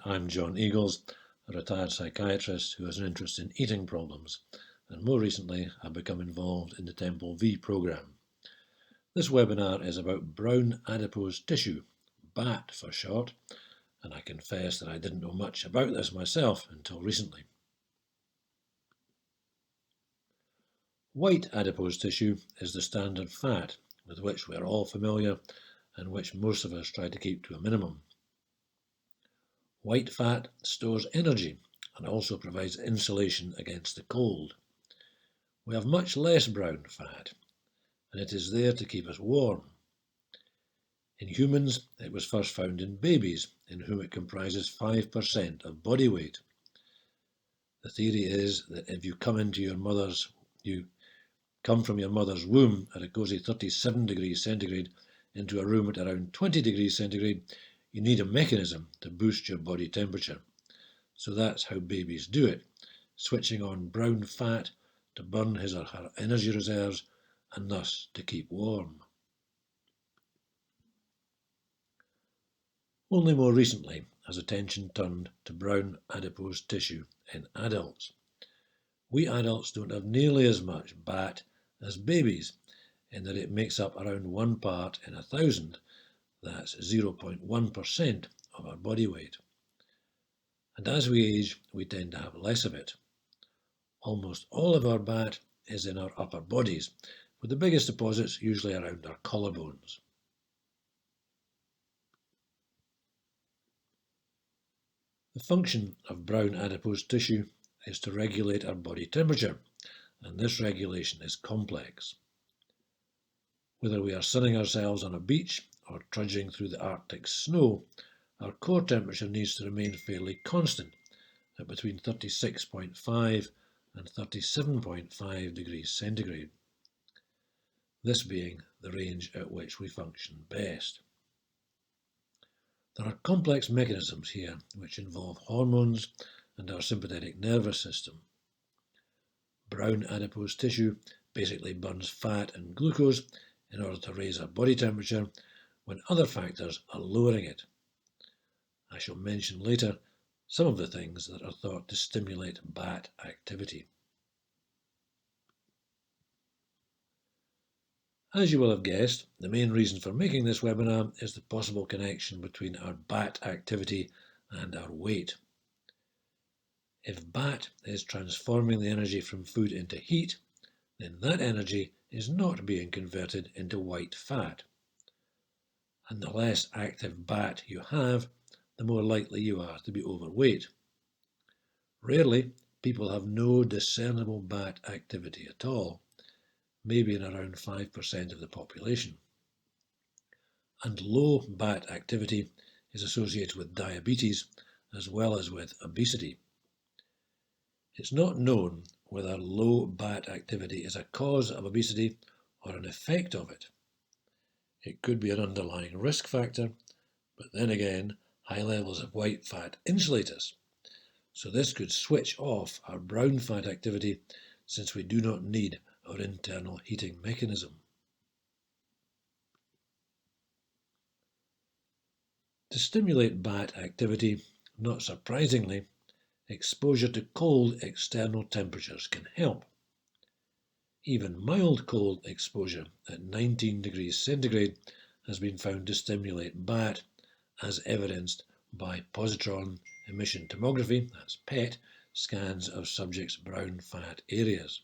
I'm John Eagles, a retired psychiatrist who has an interest in eating problems, and more recently I've become involved in the Temple V program. This webinar is about brown adipose tissue, BAT for short, and I confess that I didn't know much about this myself until recently. White adipose tissue is the standard fat with which we are all familiar and which most of us try to keep to a minimum. White fat stores energy and also provides insulation against the cold. We have much less brown fat, and it is there to keep us warm. In humans, it was first found in babies, in whom it comprises 5% of body weight. The theory is that if you come from your mother's womb at a cozy 37 degrees centigrade into a room at around 20 degrees centigrade, you need a mechanism to boost your body temperature. So that's how babies do it, switching on brown fat to burn his or her energy reserves and thus to keep warm. Only more recently has attention turned to brown adipose tissue in adults. We adults don't have nearly as much BAT as babies, in that it makes up around 1 part in 1,000, that's 0.1% of our body weight. And as we age, we tend to have less of it. Almost all of our BAT is in our upper bodies, with the biggest deposits usually around our collarbones. The function of brown adipose tissue is to regulate our body temperature, and this regulation is complex. Whether we are sunning ourselves on a beach or trudging through the Arctic snow, our core temperature needs to remain fairly constant at between 36.5 and 37.5 degrees centigrade, this being the range at which we function best. There are complex mechanisms here which involve hormones and our sympathetic nervous system. Brown adipose tissue basically burns fat and glucose in order to raise our body temperature when other factors are lowering it. I shall mention later some of the things that are thought to stimulate BAT activity. As you will have guessed, the main reason for making this webinar is the possible connection between our BAT activity and our weight. If BAT is transforming the energy from food into heat, then that energy is not being converted into white fat. And the less active BAT you have, the more likely you are to be overweight. Rarely, people have no discernible BAT activity at all, maybe in around 5% of the population. And low BAT activity is associated with diabetes as well as with obesity. It's not known whether low BAT activity is a cause of obesity or an effect of it. It could be an underlying risk factor, but then again, high levels of white fat insulate us. So this could switch off our brown fat activity since we do not need our internal heating mechanism. To stimulate BAT activity, not surprisingly, exposure to cold external temperatures can help. Even mild cold exposure at 19 degrees centigrade has been found to stimulate BAT, as evidenced by positron emission tomography, that's PET, scans of subjects' brown fat areas.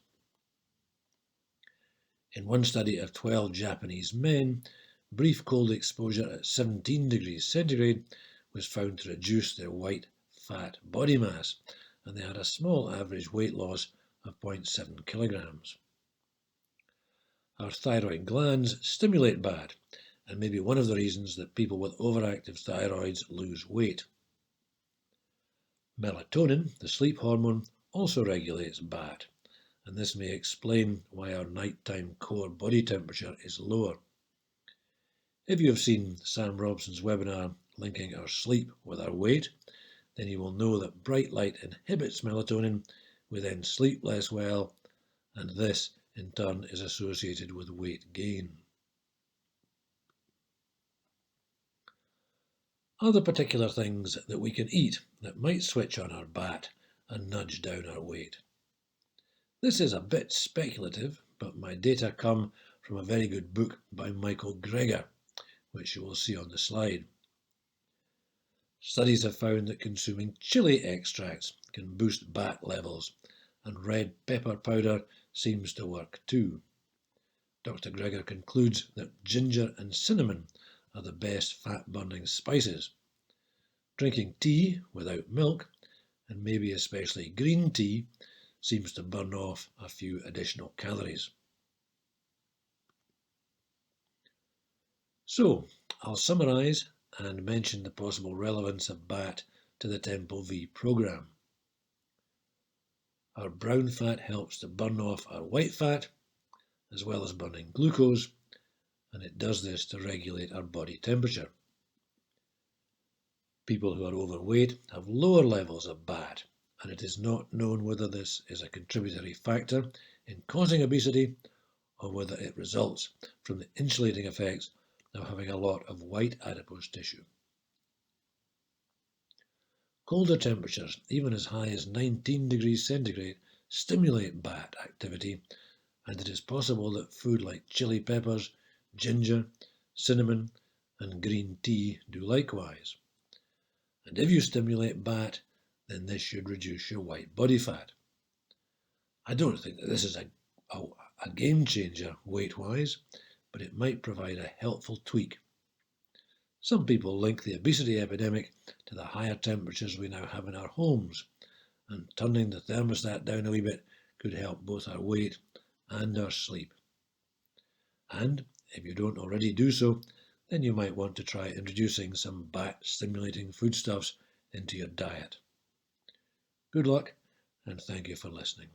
In one study of 12 Japanese men, brief cold exposure at 17 degrees centigrade was found to reduce their white fat body mass, and they had a small average weight loss of 0.7 kilograms. Our thyroid glands stimulate BAT, and may be one of the reasons that people with overactive thyroids lose weight. Melatonin, the sleep hormone, also regulates BAT, and this may explain why our nighttime core body temperature is lower. If you have seen Sam Robson's webinar linking our sleep with our weight, then you will know that bright light inhibits melatonin, we then sleep less well, and this in turn is associated with weight gain. Are there particular things that we can eat that might switch on our BAT and nudge down our weight? This is a bit speculative, but my data come from a very good book by Michael Greger, which you will see on the slide. Studies have found that consuming chili extracts can boost BAT levels, and red pepper powder seems to work too. Dr. Greger concludes that ginger and cinnamon are the best fat-burning spices. Drinking tea without milk, and maybe especially green tea, seems to burn off a few additional calories. So, I'll summarise and mention the possible relevance of BAT to the Temple V programme. Our brown fat helps to burn off our white fat, as well as burning glucose, and it does this to regulate our body temperature. People who are overweight have lower levels of BAT, and it is not known whether this is a contributory factor in causing obesity or whether it results from the insulating effects of having a lot of white adipose tissue. Colder temperatures, even as high as 19 degrees centigrade, stimulate BAT activity, and it is possible that food like chili peppers, ginger, cinnamon, and green tea do likewise. And if you stimulate BAT, then this should reduce your white body fat. I don't think that this is a game changer weight-wise, but it might provide a helpful tweak. Some people link the obesity epidemic to the higher temperatures we now have in our homes, and turning the thermostat down a wee bit could help both our weight and our sleep. And if you don't already do so, then you might want to try introducing some BAT-stimulating foodstuffs into your diet. Good luck, and thank you for listening.